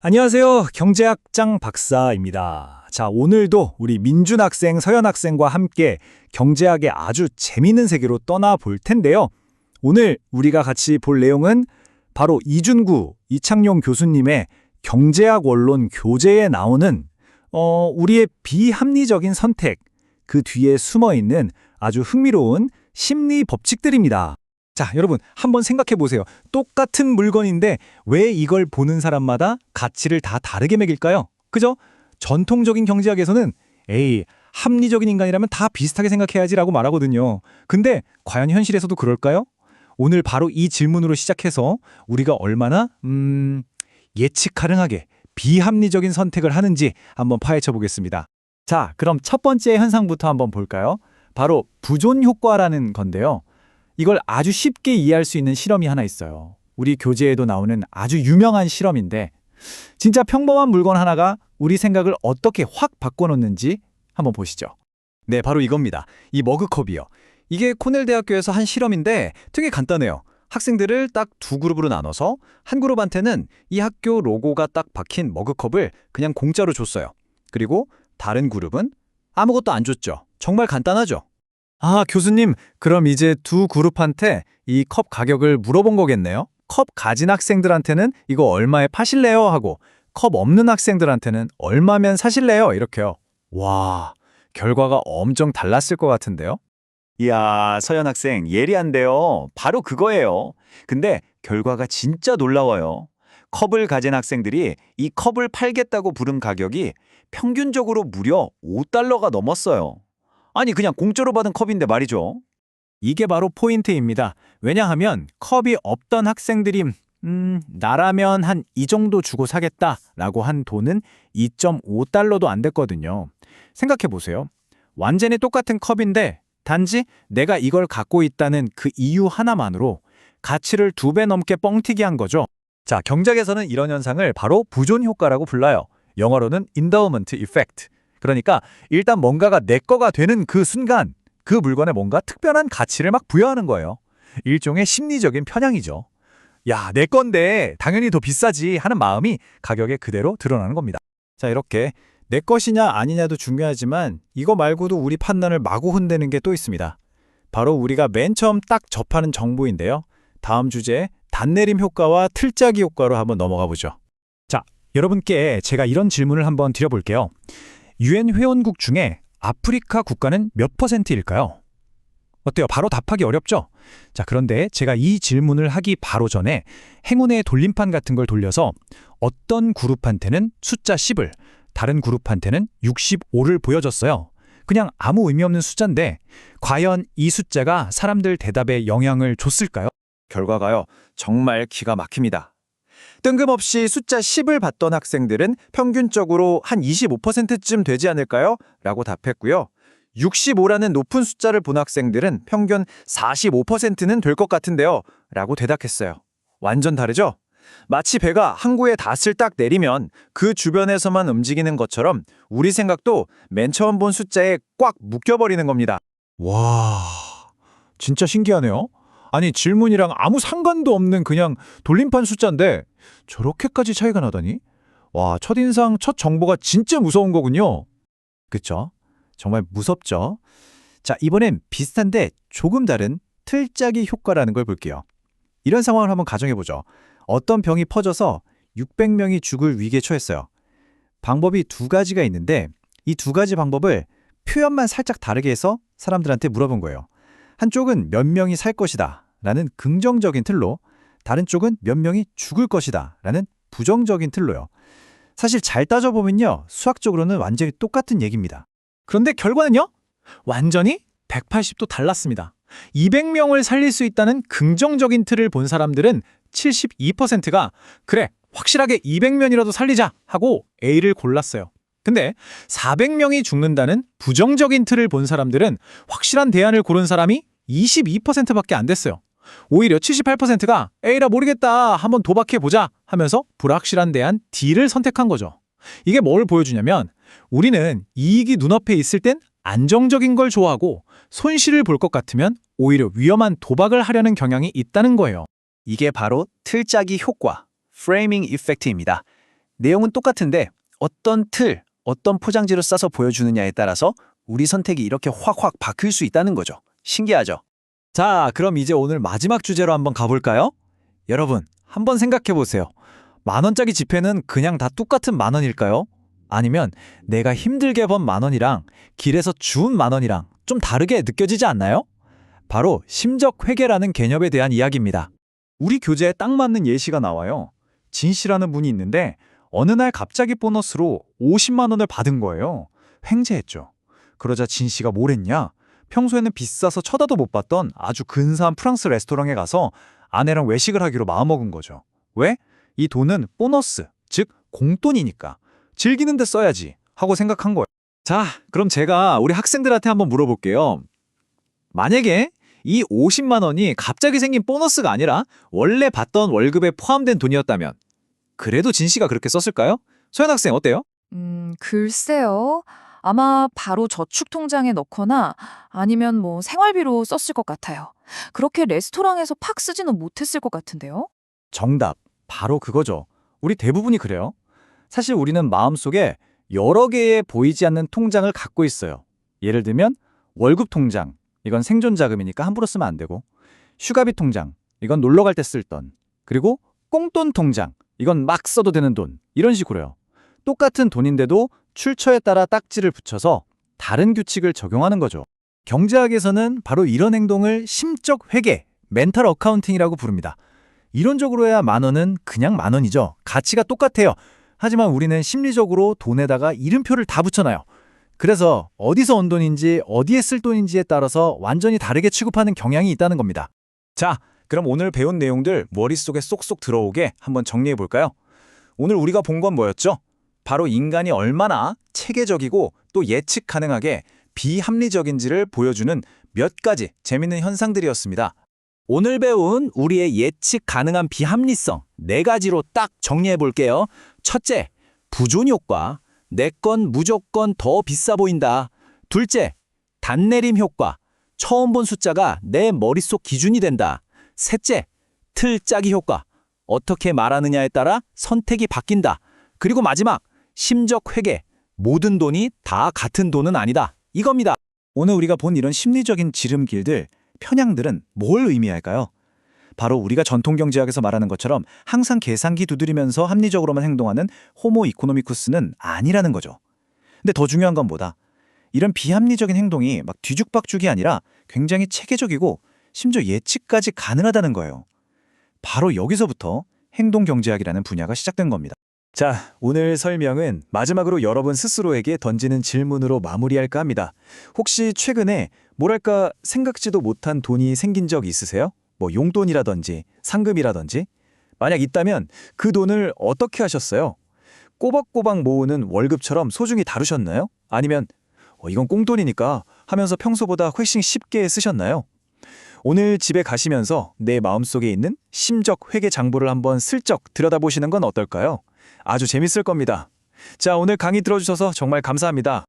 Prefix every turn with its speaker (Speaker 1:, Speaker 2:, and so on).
Speaker 1: 안녕하세요. 경제학장 박사입니다. 자, 오늘도 우리 민준 학생, 서연 학생과 함께 경제학의 아주 재미있는 세계로 떠나볼 텐데요. 오늘 우리가 같이 볼 내용은 바로 이준구, 이창용 교수님의 경제학 원론 교재에 나오는 우리의 비합리적인 선택, 그 뒤에 숨어있는 아주 흥미로운 심리 법칙들입니다. 자, 여러분 한번 생각해 보세요. 똑같은 물건인데 왜 이걸 보는 사람마다 가치를 다 다르게 매길까요? 그죠? 전통적인 경제학에서는 에이, 합리적인 인간이라면 다 비슷하게 생각해야지라고 말하거든요. 근데 과연 현실에서도 그럴까요? 오늘 바로 이 질문으로 시작해서 우리가 얼마나 예측 가능하게 비합리적인 선택을 하는지 한번 파헤쳐 보겠습니다. 자, 그럼 첫 번째 현상부터 한번 볼까요? 바로 부존 효과라는 건데요. 이걸 아주 쉽게 이해할 수 있는 실험이 하나 있어요. 우리 교재에도 나오는 아주 유명한 실험인데 진짜 평범한 물건 하나가 우리 생각을 어떻게 확 바꿔놓는지 한번 보시죠. 네, 바로 이겁니다. 이 머그컵이요. 이게 코넬 대학교에서 한 실험인데 되게 간단해요. 학생들을 딱 두 그룹으로 나눠서 한 그룹한테는 이 학교 로고가 딱 박힌 머그컵을 그냥 공짜로 줬어요. 그리고 다른 그룹은 아무것도 안 줬죠. 정말 간단하죠? 아, 교수님, 그럼 이제 두 그룹한테 이 컵 가격을 물어본 거겠네요? 컵 가진 학생들한테는 이거 얼마에 파실래요? 하고 컵 없는 학생들한테는 얼마면 사실래요? 이렇게요. 와, 결과가 엄청 달랐을 것 같은데요?
Speaker 2: 이야, 서연 학생 예리한데요. 바로 그거예요. 근데 결과가 진짜 놀라워요. 컵을 가진 학생들이 이 컵을 팔겠다고 부른 가격이 평균적으로 무려 $5가 넘었어요. 아니, 그냥 공짜로 받은 컵인데 말이죠.
Speaker 1: 이게 바로 포인트입니다. 왜냐하면 컵이 없던 학생들이 나라면 한 이 정도 주고 사겠다라고 한 돈은 $2.5도 안 됐거든요. 생각해 보세요. 완전히 똑같은 컵인데 단지 내가 이걸 갖고 있다는 그 이유 하나만으로 가치를 2배 넘게 뻥튀기 한 거죠. 자, 경제학에서는 이런 현상을 바로 부존 효과라고 불러요. 영어로는 endowment effect. 그러니까 일단 뭔가가 내 거가 되는 그 순간 그 물건에 뭔가 특별한 가치를 막 부여하는 거예요. 일종의 심리적인 편향이죠. 야, 내 건데 당연히 더 비싸지 하는 마음이 가격에 그대로 드러나는 겁니다. 자, 이렇게 내 것이냐 아니냐도 중요하지만 이거 말고도 우리 판단을 마구 흔드는 게 또 있습니다. 바로 우리가 맨 처음 딱 접하는 정보인데요. 다음 주제 단내림 효과와 틀짜기 효과로 한번 넘어가 보죠. 자, 여러분께 제가 이런 질문을 한번 드려볼게요. UN 회원국 중에 아프리카 국가는 몇 %일까요? 어때요? 바로 답하기 어렵죠? 자, 그런데 제가 이 질문을 하기 바로 전에 행운의 돌림판 같은 걸 돌려서 어떤 그룹한테는 숫자 10을, 다른 그룹한테는 65를 보여줬어요. 그냥 아무 의미 없는 숫자인데 과연 이 숫자가 사람들 대답에 영향을 줬을까요?
Speaker 2: 결과가요, 정말 기가 막힙니다. 뜬금없이 숫자 10을 받던 학생들은 평균적으로 한 25%쯤 되지 않을까요? 라고 답했고요. 65라는 높은 숫자를 본 학생들은 평균 45%는 될 것 같은데요. 라고 대답했어요. 완전 다르죠? 마치 배가 항구에 닷을 딱 내리면 그 주변에서만 움직이는 것처럼 우리 생각도 맨 처음 본 숫자에 꽉 묶여버리는 겁니다.
Speaker 1: 와, 진짜 신기하네요. 아니, 질문이랑 아무 상관도 없는 그냥 돌림판 숫자인데 저렇게까지 차이가 나다니? 와, 첫인상, 첫 정보가 진짜 무서운 거군요. 그쵸? 정말 무섭죠? 자, 이번엔 비슷한데 조금 다른 틀짜기 효과라는 걸 볼게요. 이런 상황을 한번 가정해보죠. 어떤 병이 퍼져서 600명이 죽을 위기에 처했어요. 방법이 두 가지가 있는데 이 두 가지 방법을 표현만 살짝 다르게 해서 사람들한테 물어본 거예요. 한쪽은 몇 명이 살 것이다 라는 긍정적인 틀로, 다른 쪽은 몇 명이 죽을 것이다 라는 부정적인 틀로요. 사실 잘 따져보면요, 수학적으로는 완전히 똑같은 얘기입니다. 그런데 결과는요? 완전히 180도 달랐습니다. 200명을 살릴 수 있다는 긍정적인 틀을 본 사람들은 72%가 그래, 확실하게 200명이라도 살리자 하고 A를 골랐어요. 근데 400명이 죽는다는 부정적인 틀을 본 사람들은 확실한 대안을 고른 사람이 22%밖에 안 됐어요. 오히려 78%가 A라 모르겠다, 한번 도박해보자 하면서 불확실한 대안 D를 선택한 거죠. 이게 뭘 보여주냐면 우리는 이익이 눈앞에 있을 땐 안정적인 걸 좋아하고 손실을 볼 것 같으면 오히려 위험한 도박을 하려는 경향이 있다는 거예요.
Speaker 2: 이게 바로 틀짜기 효과, 프레이밍 이펙트입니다.
Speaker 3: 내용은 똑같은데 어떤 틀, 어떤 포장지로 싸서 보여주느냐에 따라서 우리 선택이 이렇게 확확 바뀔 수 있다는 거죠. 신기하죠?
Speaker 1: 자, 그럼 이제 오늘 마지막 주제로 한번 가볼까요? 여러분, 한번 생각해 보세요. 10,000원짜리 지폐는 그냥 다 똑같은 10,000원일까요? 아니면 내가 힘들게 번 10,000원이랑 길에서 주운 10,000원이랑 좀 다르게 느껴지지 않나요? 바로 심적 회계라는 개념에 대한 이야기입니다. 우리 교재에 딱 맞는 예시가 나와요. 진 씨라는 분이 있는데 어느 날 갑자기 보너스로 50만 원을 받은 거예요. 횡재했죠. 그러자 진 씨가 뭘 했냐? 평소에는 비싸서 쳐다도 못 봤던 아주 근사한 프랑스 레스토랑에 가서 아내랑 외식을 하기로 마음먹은 거죠. 왜? 이 돈은 보너스, 즉 공돈이니까 즐기는 데 써야지 하고 생각한 거예요. 자, 그럼 제가 우리 학생들한테 한번 물어볼게요. 만약에 이 50만 원이 갑자기 생긴 보너스가 아니라 원래 받던 월급에 포함된 돈이었다면 그래도 진 씨가 그렇게 썼을까요? 소연 학생 어때요?
Speaker 4: 글쎄요. 아마 바로 저축 통장에 넣거나 아니면 뭐 생활비로 썼을 것 같아요. 그렇게 레스토랑에서 팍 쓰지는 못했을 것 같은데요.
Speaker 1: 정답. 바로 그거죠. 우리 대부분이 그래요. 사실 우리는 마음속에 여러 개의 보이지 않는 통장을 갖고 있어요. 예를 들면 월급 통장. 이건 생존 자금이니까 함부로 쓰면 안 되고, 휴가비 통장. 이건 놀러 갈 때 쓸 돈. 그리고 꽁돈 통장. 이건 막 써도 되는 돈. 이런 식으로요. 똑같은 돈인데도 출처에 따라 딱지를 붙여서 다른 규칙을 적용하는 거죠. 경제학에서는 바로 이런 행동을 심적 회계, 멘탈 어카운팅이라고 부릅니다. 이론적으로야 10,000원은 그냥 10,000원이죠. 가치가 똑같아요. 하지만 우리는 심리적으로 돈에다가 이름표를 다 붙여놔요. 그래서 어디서 온 돈인지 어디에 쓸 돈인지에 따라서 완전히 다르게 취급하는 경향이 있다는 겁니다. 자, 그럼 오늘 배운 내용들 머릿속에 쏙쏙 들어오게 한번 정리해 볼까요? 오늘 우리가 본 건 뭐였죠? 바로 인간이 얼마나 체계적이고 또 예측 가능하게 비합리적인지를 보여주는 몇 가지 재밌는 현상들이었습니다. 오늘 배운 우리의 예측 가능한 비합리성 4가지로 딱 정리해 볼게요. 첫째, 부존 효과. 내 건 무조건 더 비싸 보인다. 둘째, 단내림 효과. 처음 본 숫자가 내 머릿속 기준이 된다. 셋째, 틀 짜기 효과. 어떻게 말하느냐에 따라 선택이 바뀐다. 그리고 마지막, 심적 회계. 모든 돈이 다 같은 돈은 아니다. 이겁니다. 오늘 우리가 본 이런 심리적인 지름길들, 편향들은 뭘 의미할까요? 바로 우리가 전통 경제학에서 말하는 것처럼 항상 계산기 두드리면서 합리적으로만 행동하는 호모 이코노미쿠스는 아니라는 거죠. 근데 더 중요한 건 뭐다? 이런 비합리적인 행동이 막 뒤죽박죽이 아니라 굉장히 체계적이고 심지어 예측까지 가능하다는 거예요. 바로 여기서부터 행동 경제학이라는 분야가 시작된 겁니다. 자, 오늘 설명은 마지막으로 여러분 스스로에게 던지는 질문으로 마무리할까 합니다. 혹시 최근에 뭐랄까 생각지도 못한 돈이 생긴 적 있으세요? 뭐 용돈이라든지 상금이라든지? 만약 있다면 그 돈을 어떻게 하셨어요? 꼬박꼬박 모으는 월급처럼 소중히 다루셨나요? 아니면 이건 꽁돈이니까 하면서 평소보다 훨씬 쉽게 쓰셨나요? 오늘 집에 가시면서 내 마음속에 있는 심적 회계 장부를 한번 슬쩍 들여다보시는 건 어떨까요? 아주 재밌을 겁니다. 자, 오늘 강의 들어주셔서 정말 감사합니다.